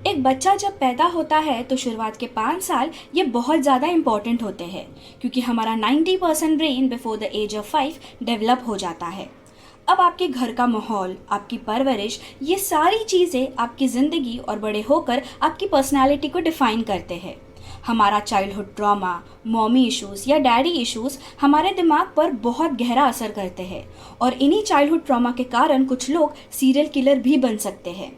एक बच्चा जब पैदा होता है तो शुरुआत के 5 साल ये बहुत ज़्यादा इम्पॉर्टेंट होते हैं क्योंकि हमारा 90% brain before the age of 5 develop हो जाता है। अब आपके घर का माहौल, आपकी परवरिश, ये सारी चीज़ें आपकी ज़िंदगी और बड़े होकर आपकी पर्सनालिटी को डिफ़ाइन करते हैं। हमारा चाइल्डहुड ट्रॉमा, मॉमी इश्यूज़ या डैडी इश्यूज़ हमारे दिमाग पर बहुत गहरा असर करते हैं और इन्हीं चाइल्डहुड ट्रॉमा के कारण कुछ लोग सीरियल किलर भी बन सकते हैं।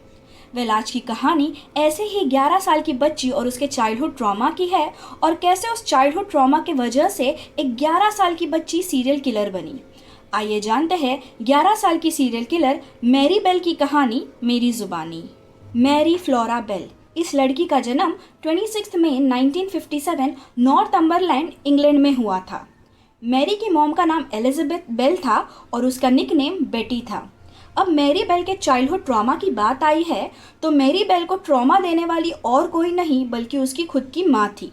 आज की कहानी ऐसे ही 11 साल की बच्ची और उसके चाइल्डहुड ट्रॉमा की है और कैसे उस चाइल्डहुड ट्रॉमा की वजह से एक 11 साल की बच्ची सीरियल किलर बनी। आइए जानते हैं 11 साल की सीरियल किलर मैरी बेल की कहानी मेरी जुबानी। Mary Flora Bell. इस लड़की का जन्म 26 मई 1957 नॉर्थम्बरलैंड, इंग्लैंड में हुआ था। मैरी की मॉम का नाम एलिजाबेथ बेल था और उसका निकनेम बेटी था। अब मैरी बेल के चाइल्डहुड ट्रॉमा की बात आई है तो मैरी बेल को ट्रॉमा देने वाली और कोई नहीं बल्कि उसकी खुद की माँ थी।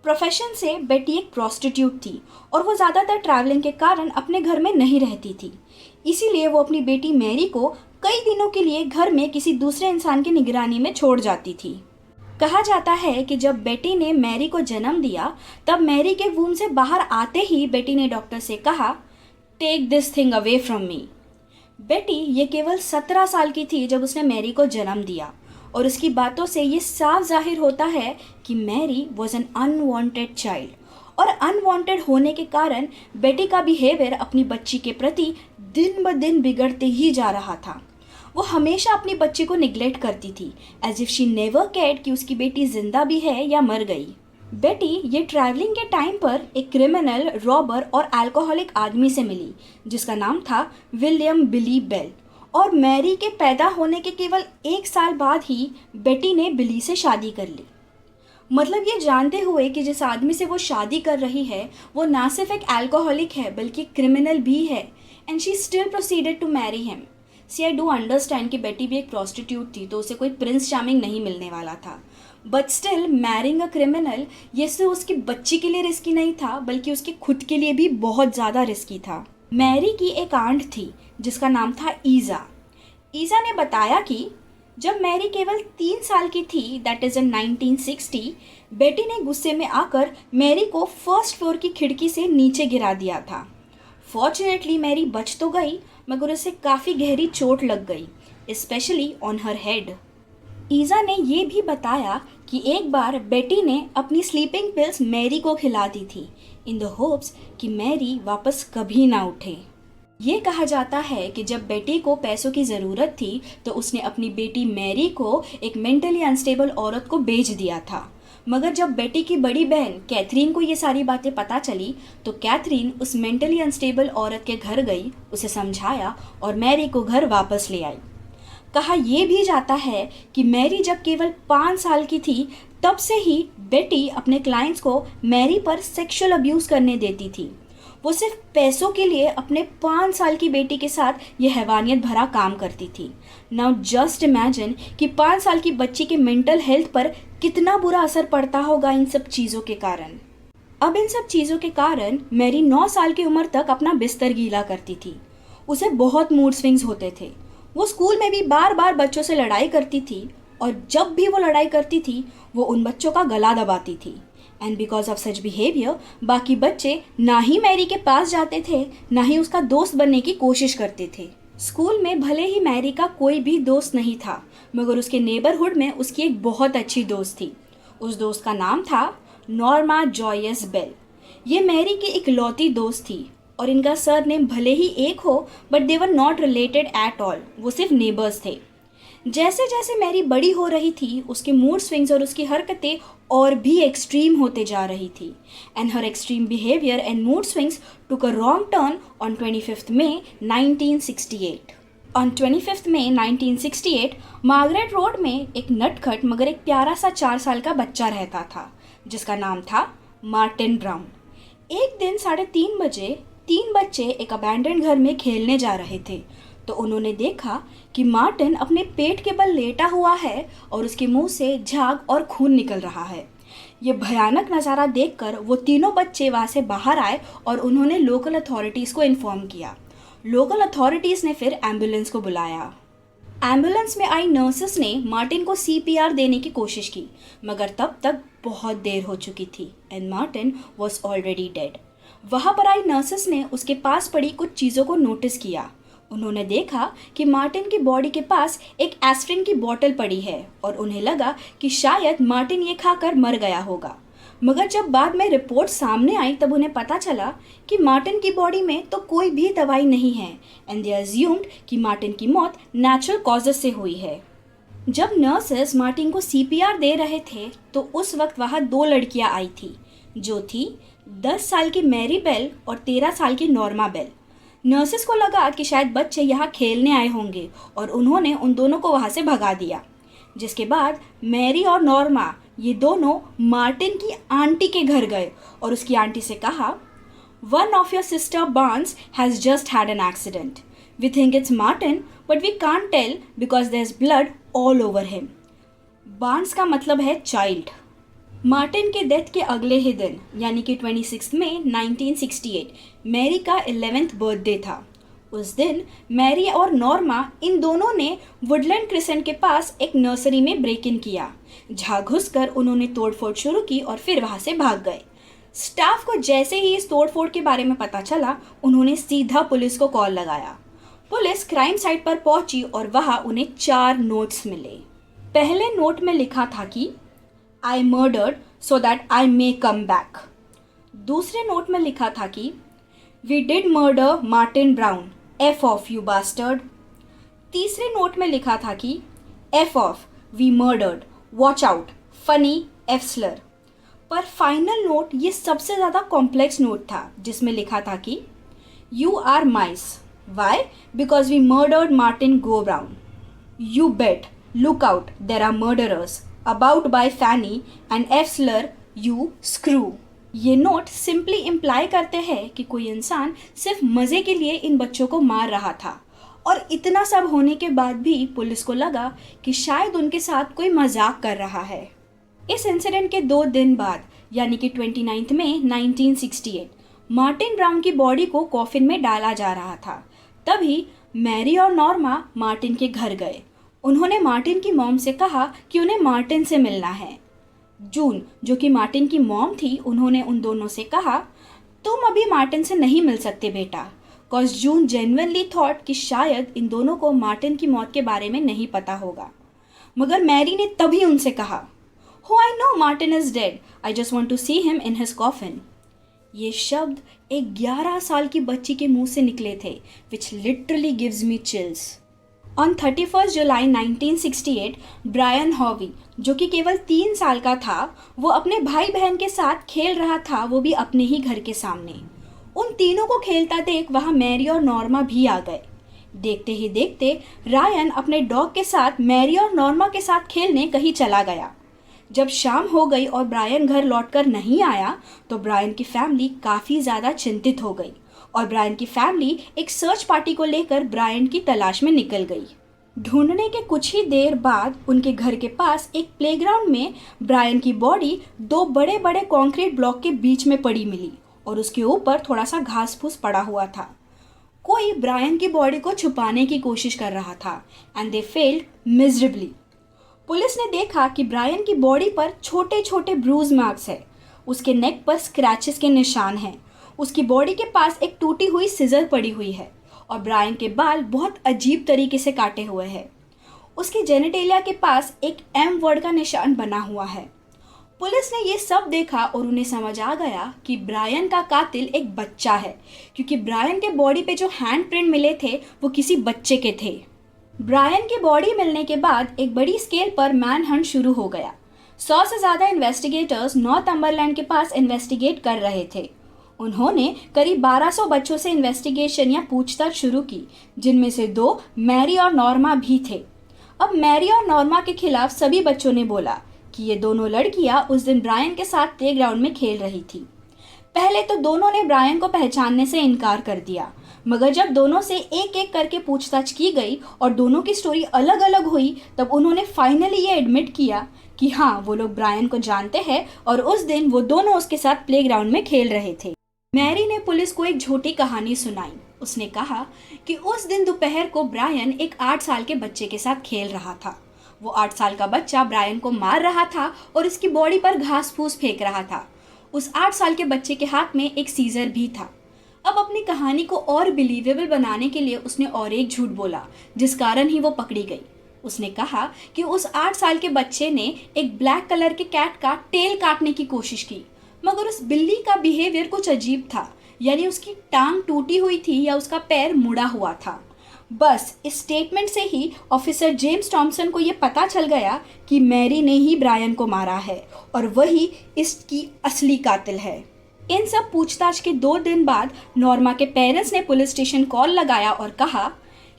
प्रोफेशन से बेटी एक प्रोस्टिट्यूट थी और वो ज़्यादातर ट्रैवलिंग के कारण अपने घर में नहीं रहती थी। इसीलिए वो अपनी बेटी मैरी को कई दिनों के लिए घर में किसी दूसरे इंसान की निगरानी में छोड़ जाती थी। कहा जाता है कि जब बेटी ने मैरी को जन्म दिया तब मैरी के वूम से बाहर आते ही बेटी ने डॉक्टर से कहा, take this thing away from me. बेटी ये केवल 17 साल की थी जब उसने मैरी को जन्म दिया और उसकी बातों से ये साफ जाहिर होता है कि Mary was an unwanted child और अनवांटेड होने के कारण बेटी का बिहेवियर अपनी बच्ची के प्रति दिन ब दिन बिगड़ते ही जा रहा था। वो हमेशा अपनी बच्ची को निग्लेक्ट करती थी as if she never cared कि उसकी बेटी जिंदा भी है या मर गई। बेटी ये ट्रैवलिंग के टाइम पर एक क्रिमिनल, रॉबर और अल्कोहलिक आदमी से मिली जिसका नाम था विलियम बिली बेल और मैरी के पैदा होने के केवल 1 साल बाद ही बेटी ने बिली से शादी कर ली। मतलब ये जानते हुए कि जिस आदमी से वो शादी कर रही है वो ना सिर्फ एक अल्कोहलिक है बल्कि क्रिमिनल भी है and she still proceeded to marry him. See I do understand कि बेटी भी एक प्रोस्टिट्यूट थी तो उसे कोई प्रिंस चार्मिंग नहीं मिलने वाला था, but still marrying a criminal ये सिर्फ उसकी बच्ची के लिए रिस्की नहीं था बल्कि उसके खुद के लिए भी बहुत ज़्यादा रिस्की था। मैरी की एक आंट थी जिसका नाम था ईज़ा। ईज़ा ने बताया कि जब मैरी केवल 3 साल की थी, दैट इज़ इन 1960, बेटी ने गुस्से में आकर मैरी को फर्स्ट फ्लोर की खिड़की से नीचे गिरा दिया था। फॉर्चुनेटली मैरी बच तो गई मगर उसे काफ़ी गहरी चोट लग गई, स्पेशली ऑन हर हेड। ईज़ा ने ये भी बताया कि एक बार बेटी ने अपनी स्लीपिंग पिल्स मैरी को खिला दी थी इन द होप्स कि मैरी वापस कभी ना उठे। ये कहा जाता है कि जब बेटी को पैसों की ज़रूरत थी तो उसने अपनी बेटी मैरी को एक मेंटली अनस्टेबल औरत को बेच दिया था, मगर जब बेटी की बड़ी बहन कैथरीन को ये सारी बातें पता चली तो कैथरीन उस मेंटली अनस्टेबल औरत के घर गई, उसे समझाया और मैरी को घर वापस ले आई। कहा यह भी जाता है कि मैरी जब केवल 5 साल की थी तब से ही बेटी अपने क्लाइंट्स को मैरी पर सेक्सुअल अब्यूज़ करने देती थी। वो सिर्फ पैसों के लिए अपने 5 साल की बेटी के साथ ये हैवानियत भरा काम करती थी। नाउ जस्ट इमेजिन कि 5 साल की बच्ची के मेंटल हेल्थ पर कितना बुरा असर पड़ता होगा इन सब चीज़ों के कारण। अब इन सब चीज़ों के कारण मैरी 9 साल की उम्र तक अपना बिस्तर गीला करती थी। उसे बहुत मूड स्विंग्स होते थे। वो स्कूल में भी बार बार बच्चों से लड़ाई करती थी और जब भी वो लड़ाई करती थी वो उन बच्चों का गला दबाती थी। And because of such behaviour बाकी बच्चे ना ही मैरी के पास जाते थे ना ही उसका दोस्त बनने की कोशिश करते थे। स्कूल में भले ही मैरी का कोई भी दोस्त नहीं था मगर उसके नेबरहुड में उसकी एक बहुत अच्छी दोस्त थी। उस दोस्त का नाम था नॉर्मा जॉयस बेल। ये मैरी की इकलौती दोस्त थी और इनका सरनेम भले ही एक हो but they were not related at all, वो सिर्फ नेबर्स थे। जैसे जैसे मैरी बड़ी हो रही थी उसके मूड स्विंग्स और उसकी हरकतें और भी एक्सट्रीम होते जा रही थी and her extreme behaviour and mood swings took a wrong turn on 25 May 1968। On 25 May 1968 Margaret road में एक नटखट मगर एक प्यारा सा 4 साल का बच्चा रहता था जिसका नाम था मार्टिन ब्राउन। एक दिन 3:30 बजे 3 बच्चे एक अबैंडन घर में खेलने जा रहे थे तो उन्होंने देखा कि मार्टिन अपने पेट के बल लेटा हुआ है और उसके मुंह से झाग और खून निकल रहा है। ये भयानक नज़ारा देखकर वो तीनों बच्चे वहाँ से बाहर आए और उन्होंने लोकल अथॉरिटीज़ को इन्फॉर्म किया। लोकल अथॉरिटीज़ ने फिर एम्बुलेंस को बुलाया। एम्बुलेंस में आई नर्सेस ने मार्टिन को सीपीआर देने की कोशिश की, मगर तब तक बहुत देर हो चुकी थी and Martin was already dead. वहाँ पर आई नर्सेस ने उसके पास पड़ी कुछ चीज़ों को नोटिस किया। उन्होंने देखा कि मार्टिन की बॉडी के पास एक एस्प्रिन की बोतल पड़ी है और उन्हें लगा कि शायद मार्टिन ये खाकर मर गया होगा। मगर जब बाद में रिपोर्ट सामने आई तब उन्हें पता चला कि मार्टिन की बॉडी में तो कोई भी दवाई नहीं है एंड दे अज्यूम्ड कि मार्टिन की मौत नेचुरल कॉजेस से हुई है। जब नर्सेस मार्टिन को सीपीआर दे रहे थे तो उस वक्त वहाँ 2 लड़कियाँ आई थी, जो थी 10 साल की मैरी बेल और 13 साल की नॉर्मा बेल। नर्सेस को लगा कि शायद बच्चे यहाँ खेलने आए होंगे और उन्होंने उन दोनों को वहाँ से भगा दिया। जिसके बाद मैरी और नॉर्मा ये दोनों मार्टिन की आंटी के घर गए और उसकी आंटी से कहा, one of your sister bairns has just had an accident. We think it's Martin but we can't tell because there is blood all over him. Bairns का मतलब है चाइल्ड। मार्टिन के डेथ के अगले ही दिन यानी कि 26 मई 1968 मैरी का 11th बर्थडे था। उस दिन मैरी और नॉर्मा इन दोनों ने वुडलैंड क्रिसेंट के पास एक नर्सरी में ब्रेक इन किया, जहाँ घुसकर उन्होंने तोड़फोड़ शुरू की और फिर वहाँ से भाग गए। स्टाफ को जैसे ही इस तोड़फोड़ के बारे में पता चला, उन्होंने सीधा पुलिस को कॉल लगाया। पुलिस क्राइम साइट पर पहुंची और वहाँ उन्हें 4 नोट्स मिले। पहले नोट में लिखा था कि I murdered so that I may come back. दूसरे नोट में लिखा था कि we did murder Martin Brown, F off you bastard. तीसरे नोट में लिखा था कि F off we murdered, watch out, funny F slur. पर फाइनल नोट ये सबसे ज़्यादा कॉम्प्लेक्स नोट था, जिसमें लिखा था कि you are mice, Y because we murdered Martin go brown. You bet, look out, there are murderers about by Fanny and F slur, you screw. ये नोट सिंपली इम्प्लाई करते हैं कि कोई इंसान सिर्फ मज़े के लिए इन बच्चों को मार रहा था और इतना सब होने के बाद भी पुलिस को लगा कि शायद उनके साथ कोई मजाक कर रहा है। इस इंसिडेंट के 2 दिन बाद यानी कि 29 मई 1968 मार्टिन ब्राउन की बॉडी को कॉफिन में डाला जा रहा था। तभी मैरी और नॉर्मा मार्टिन के घर गए। उन्होंने मार्टिन की मॉम से कहा कि उन्हें मार्टिन से मिलना है। जून, जो कि मार्टिन की मॉम थी, उन्होंने उन दोनों से कहा, तुम अभी मार्टिन से नहीं मिल सकते बेटा, कॉज जून जेन्युइनली थॉट कि शायद इन दोनों को मार्टिन की मौत के बारे में नहीं पता होगा। मगर मैरी ने तभी उनसे कहा, हो I know Martin is dead, I just want to see him in his coffin. ये शब्द एक 11 साल की बच्ची के मुंह से निकले थे, which literally gives me chills. On 31 July 1968 Brian Howe, जो कि केवल 3 साल का था, वो अपने भाई बहन के साथ खेल रहा था, वो भी अपने ही घर के सामने। उन तीनों को खेलता देख वहाँ मैरी और नॉर्मा भी आ गए। देखते ही देखते रायन अपने डॉग के साथ मैरी और नॉर्मा के साथ खेलने कहीं चला गया। जब शाम हो गई और ब्रायन घर लौटकर नहीं आया तो ब्रायन की फैमिली काफ़ी ज़्यादा चिंतित हो गई और ब्रायन की फैमिली एक सर्च पार्टी को लेकर ब्रायन की तलाश में निकल गई। ढूंढने के कुछ ही देर बाद उनके घर के पास एक प्लेग्राउंड में ब्रायन की बॉडी 2 बड़े बड़े कंक्रीट ब्लॉक के बीच में पड़ी मिली और उसके ऊपर थोड़ा सा घास फूस पड़ा हुआ था। कोई ब्रायन की बॉडी को छुपाने की कोशिश कर रहा था and they failed miserably. Police ने देखा कि ब्रायन की बॉडी पर छोटे छोटे ब्रूज मार्क्स है, उसके नेक पर स्क्रैचेस के निशान हैं, उसकी बॉडी के पास एक टूटी हुई सिजर पड़ी हुई है और ब्रायन के बाल बहुत अजीब तरीके से काटे हुए हैं। उसके जेनिटेलिया के पास एक एम वर्ड का निशान बना हुआ है। पुलिस ने ये सब देखा और उन्हें समझ आ गया कि ब्रायन का कातिल एक बच्चा है, क्योंकि ब्रायन के बॉडी पे जो हैंड प्रिंट मिले थे वो किसी बच्चे के थे। ब्रायन की बॉडी मिलने के बाद एक बड़ी स्केल पर मैन हंट शुरू हो गया। 100 से ज़्यादा इन्वेस्टिगेटर्स नॉर्थम्बरलैंड के पास इन्वेस्टिगेट कर रहे थे। उन्होंने करीब 1200 बच्चों से इन्वेस्टिगेशन या पूछताछ शुरू की, जिनमें से 2 मैरी और नॉर्मा भी थे। अब मैरी और नॉर्मा के खिलाफ सभी बच्चों ने बोला कि ये दोनों लड़कियां उस दिन ब्रायन के साथ प्लेग्राउंड में खेल रही थी। पहले तो दोनों ने ब्रायन को पहचानने से इनकार कर दिया, मगर जब दोनों से एक एक करके पूछताछ की गई और दोनों की स्टोरी अलग अलग हुई, तब उन्होंने फाइनली ये एडमिट किया कि हाँ, वो लोग ब्रायन को जानते हैं और उस दिन वो दोनों उसके साथ प्लेग्राउंड में खेल रहे थे। मैरी ने पुलिस को एक झूठी कहानी सुनाई। उसने कहा कि उस दिन दोपहर को ब्रायन एक 8 साल के बच्चे के साथ खेल रहा था। वो 8 साल का बच्चा ब्रायन को मार रहा था और उसकी बॉडी पर घास फूस फेंक रहा था। उस 8 साल के बच्चे के हाथ में एक सीजर भी था। अब अपनी कहानी को और बिलीवेबल बनाने के लिए उसने और एक झूठ बोला, जिस कारण ही वो पकड़ी गई। उसने कहा कि उस 8 साल के बच्चे ने एक ब्लैक कलर के कैट का टेल काटने की कोशिश की, मगर उस बिल्ली का बिहेवियर कुछ अजीब था, यानी उसकी टांग टूटी हुई थी या उसका पैर मुड़ा हुआ था। बस इस स्टेटमेंट से ही ऑफिसर जेम्स टॉमसन को यह पता चल गया कि मैरी ने ही ब्रायन को मारा है और वही इसकी असली कातिल है। इन सब पूछताछ के 2 दिन बाद नॉर्मा के पेरेंट्स ने पुलिस स्टेशन कॉल लगाया और कहा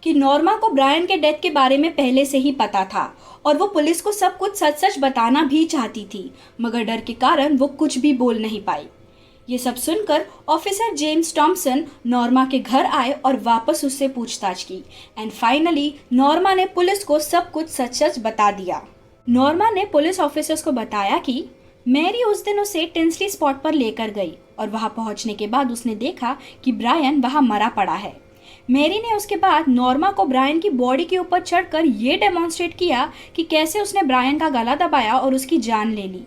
कि नॉर्मा को ब्रायन के डेथ के बारे में पहले से ही पता था और वो पुलिस को सब कुछ सच सच बताना भी चाहती थी, मगर डर के कारण वो कुछ भी बोल नहीं पाई। ये सब सुनकर ऑफिसर जेम्स टॉमसन नॉर्मा के घर आए और वापस उससे पूछताछ की एंड फाइनली नॉर्मा ने पुलिस को सब कुछ सच सच बता दिया। नॉर्मा ने पुलिस ऑफिसर्स को बताया कि मैरी उस दिन उसे टिंसली स्पॉट पर लेकर गई और वहां पहुंचने के बाद उसने देखा कि ब्रायन वहां मरा पड़ा है। मैरी ने उसके बाद नॉर्मा को ब्रायन की बॉडी के ऊपर चढ़कर ये डेमोन्स्ट्रेट किया कि कैसे उसने ब्रायन का गला दबाया और उसकी जान ले ली।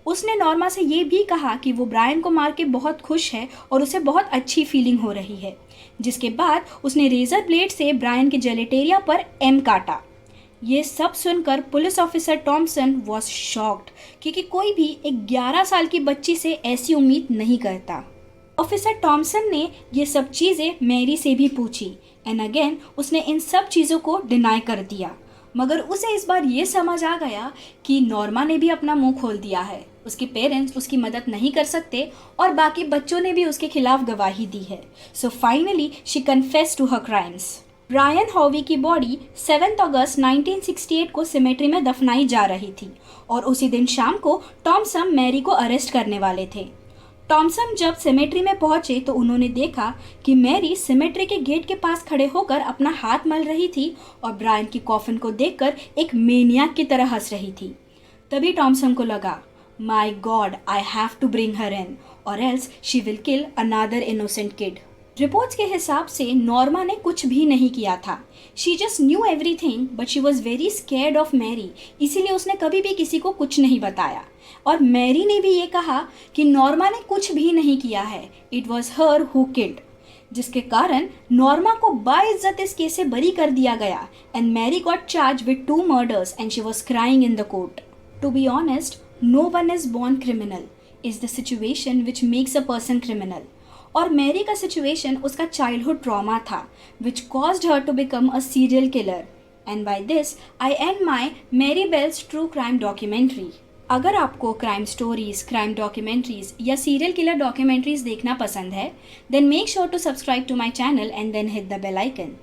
उसने नॉर्मा से ये भी कहा कि वो ब्रायन को मार के बहुत खुश है और उसे बहुत अच्छी फीलिंग हो रही है, जिसके बाद उसने रेजर ब्लेड से ब्रायन के जेलेटेरिया पर एम काटा। ये सब सुनकर police officer Thomson was shocked, क्योंकि कोई भी एक 11 साल की बच्ची से ऐसी उम्मीद नहीं करता। ऑफिसर टॉमसन ने ये सब चीज़ें मैरी से भी पूछी एंड अगेन उसने इन सब चीज़ों को डिनाई कर दिया, मगर उसे इस बार ये समझ आ गया कि नॉर्मा ने भी अपना मुंह खोल दिया है। उसके पेरेंट्स उसकी मदद नहीं कर सकते और बाकी बच्चों ने भी उसके खिलाफ गवाही दी है। So finally she confessed to her crimes. Brian Howe की बॉडी 7 अगस्त 1968 को सिमेट्री में दफनाई जा रही थी और उसी दिन शाम को टॉमसन मैरी को अरेस्ट करने वाले थे। टॉमसन जब सिमेट्री में पहुंचे तो उन्होंने देखा कि मैरी सिमेट्री के गेट के पास खड़े होकर अपना हाथ मल रही थी और ब्रायन की कॉफिन को देखकर एक मेनियाक की तरह हंस रही थी। तभी टॉमसन को लगा, my God, I have to bring her in और else she will kill another innocent kid. Reports के हिसाब से नॉर्मा ने कुछ भी नहीं किया था। She just knew everything but she was very scared of Mary, इसीलिए उसने कभी भी किसी को कुछ नहीं बताया। और मैरी ने भी ये कहा कि नॉर्मा ने कुछ भी नहीं किया है, it was her who killed, जिसके कारण नॉर्मा को बाइज्जत इस केस से बरी कर दिया गया and Mary got charge with 2 murders and she was crying in the court. To be honest, no one is born criminal, is the situation which makes a person criminal. और Mary का situation उसका childhood trauma था which caused her to become a serial killer. And by this I end my Mary Bell's true crime documentary. अगर आपको crime stories, crime documentaries या serial killer documentaries देखना पसंद है, then make sure to subscribe to my channel and then hit the bell icon.